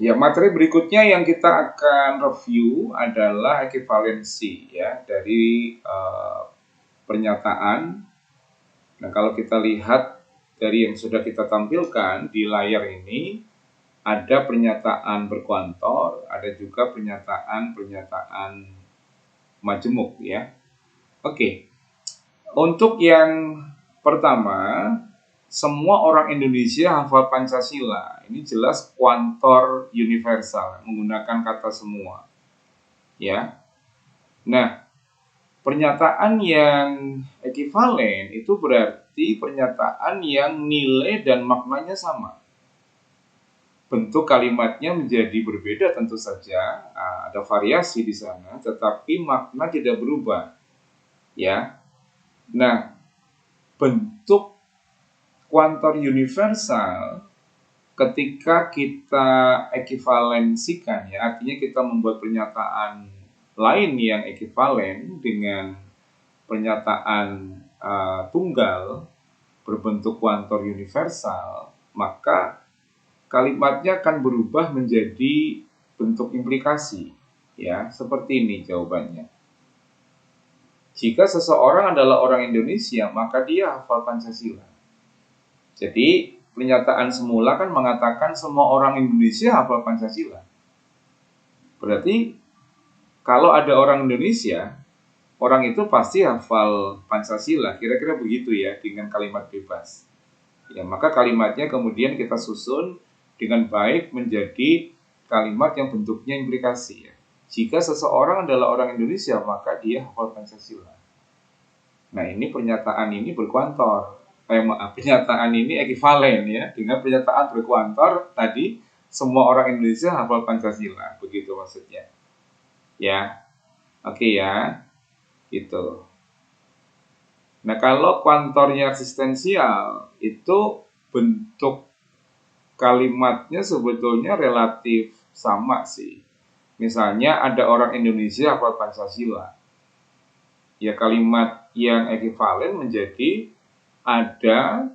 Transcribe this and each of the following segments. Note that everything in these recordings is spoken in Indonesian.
Ya, materi berikutnya yang kita akan review adalah ekivalensi ya dari pernyataan. Nah, kalau kita lihat dari yang sudah kita tampilkan di layar ini, ada pernyataan berkuantor, ada juga pernyataan majemuk ya. Oke. Untuk yang pertama, semua orang Indonesia hafal Pancasila. Ini jelas kuantor universal menggunakan kata semua. Ya. Nah, pernyataan yang ekivalen itu berarti pernyataan yang nilai dan maknanya sama. Bentuk kalimatnya menjadi berbeda tentu saja, ada variasi di sana, tetapi makna tidak berubah. Ya. Nah, bentuk kuantor universal ketika kita ekivalensikan ya, artinya kita membuat pernyataan lain yang ekivalen dengan pernyataan tunggal berbentuk kuantor universal, maka kalimatnya akan berubah menjadi bentuk implikasi ya, seperti ini jawabannya. Jika seseorang adalah orang Indonesia, maka dia hafal Pancasila. Jadi pernyataan semula kan mengatakan semua orang Indonesia hafal Pancasila. Berarti kalau ada orang Indonesia, orang itu pasti hafal Pancasila. Kira-kira begitu ya dengan kalimat bebas. Ya, maka kalimatnya kemudian kita susun dengan baik menjadi kalimat yang bentuknya implikasi ya. Jika seseorang adalah orang Indonesia, maka dia hafal Pancasila. Nah, ini pernyataan ini berkuantor. Pernyataan ini ekivalen ya dengan pernyataan berkuantor tadi, semua orang Indonesia hafal Pancasila, begitu maksudnya. Ya. Oke ya. Gitu. Nah, kalau kuantornya eksistensial itu bentuk kalimatnya sebetulnya relatif sama sih. Misalnya ada orang Indonesia hafal Pancasila. Ya, kalimat yang ekivalen menjadi ada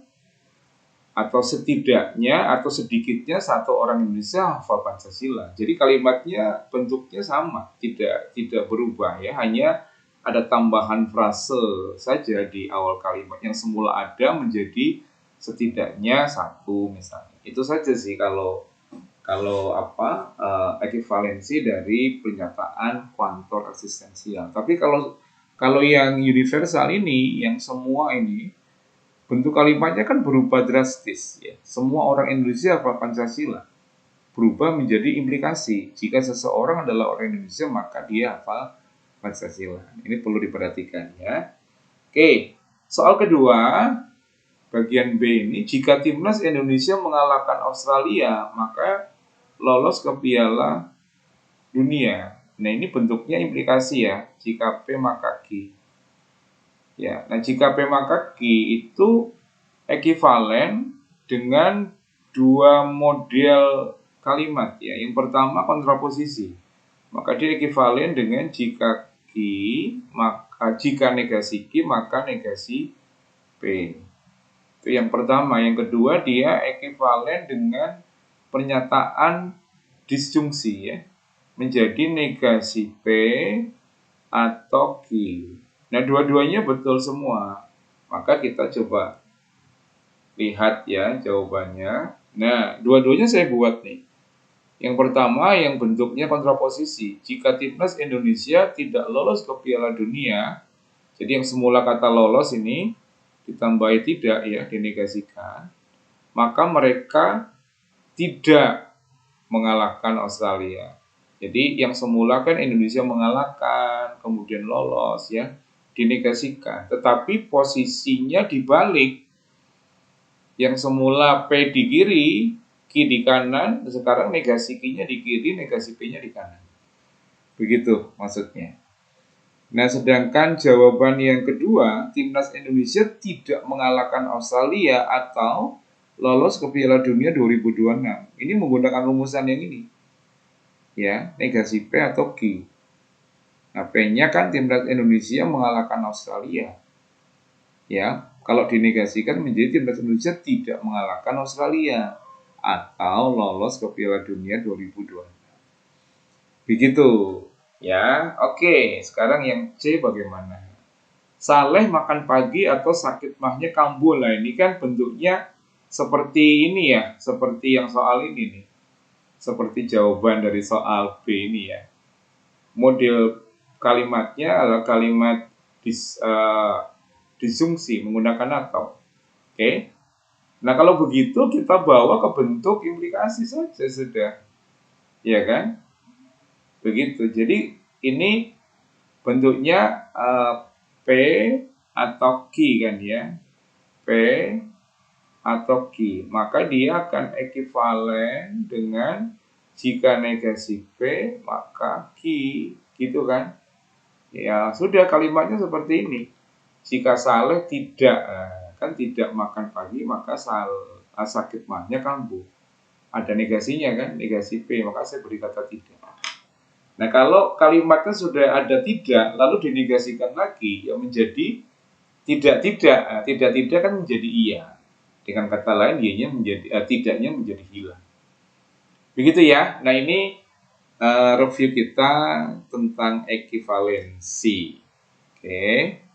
atau setidaknya atau sedikitnya satu orang Indonesia hafal Pancasila. Jadi kalimatnya bentuknya sama, tidak berubah ya, hanya ada tambahan frase saja di awal kalimat yang semula ada menjadi setidaknya satu misalnya. Itu saja sih kalau ekivalensi dari pernyataan kuantor eksistensial. Tapi kalau yang universal ini, yang semua ini, bentuk kalimatnya kan berubah drastis ya. Semua orang Indonesia hafal Pancasila. Berubah menjadi implikasi. Jika seseorang adalah orang Indonesia, maka dia hafal Pancasila. Ini perlu diperhatikan ya. Oke, soal kedua, bagian B ini, jika timnas Indonesia mengalahkan Australia, maka lolos ke Piala Dunia. Nah, ini bentuknya implikasi ya. Jika P maka Q. Ya, nah jika P maka Q itu ekivalen dengan dua model kalimat ya. Yang pertama kontraposisi. Maka dia ekivalen dengan jika Q, maka jika negasi Q maka negasi P. Itu yang pertama. Yang kedua dia ekivalen dengan pernyataan disjungsi ya. Menjadi negasi P atau Q. Nah, dua-duanya betul semua. Maka kita coba lihat ya jawabannya. Nah, dua-duanya saya buat nih. Yang pertama yang bentuknya kontraposisi. Jika timnas Indonesia tidak lolos ke Piala Dunia, jadi yang semula kata lolos ini ditambahi tidak ya, dinegasikan, maka mereka tidak mengalahkan Australia. Jadi yang semula kan Indonesia mengalahkan, kemudian lolos ya, dinegasikan. Tetapi posisinya dibalik. Yang semula P di kiri, Q di kanan, sekarang negasi Q-nya di kiri, negasi P-nya di kanan. Begitu maksudnya. Nah, sedangkan jawaban yang kedua, timnas Indonesia tidak mengalahkan Australia atau lolos ke Piala Dunia 2026. Ini menggunakan rumusan yang ini. Ya, negasi P atau Q. Nah, P-nya kan timnas Indonesia mengalahkan Australia. Ya, kalau dinegasikan menjadi timnas Indonesia tidak mengalahkan Australia atau lolos ke Piala Dunia 2026. Begitu ya. Oke, sekarang yang C bagaimana? Saleh makan pagi atau sakit mahnya kambuh. Lah ini kan bentuknya seperti ini ya, seperti yang soal ini nih. Seperti jawaban dari soal B ini ya. Model kalimatnya adalah kalimat disjungsi menggunakan atau. Oke. Nah, kalau begitu kita bawa ke bentuk implikasi saja sudah. Ya kan? Begitu. Jadi ini bentuknya P atau Q kan ya. P atau Q. Maka dia akan ekivalen dengan jika negasi P maka Q. Gitu kan? Ya, sudah kalimatnya seperti ini. Jika Saleh tidak kan tidak makan pagi maka sakit mahnya kambuh. Ada negasinya kan, negasi P, maka saya beri kata tidak. Nah, kalau kalimatnya sudah ada tidak, lalu dinegasikan lagi, ya menjadi tidak kan menjadi iya. Dengan kata lain, ianya menjadi tidaknya menjadi hilang. Begitu ya. Nah, ini review kita tentang ekivalensi. Oke.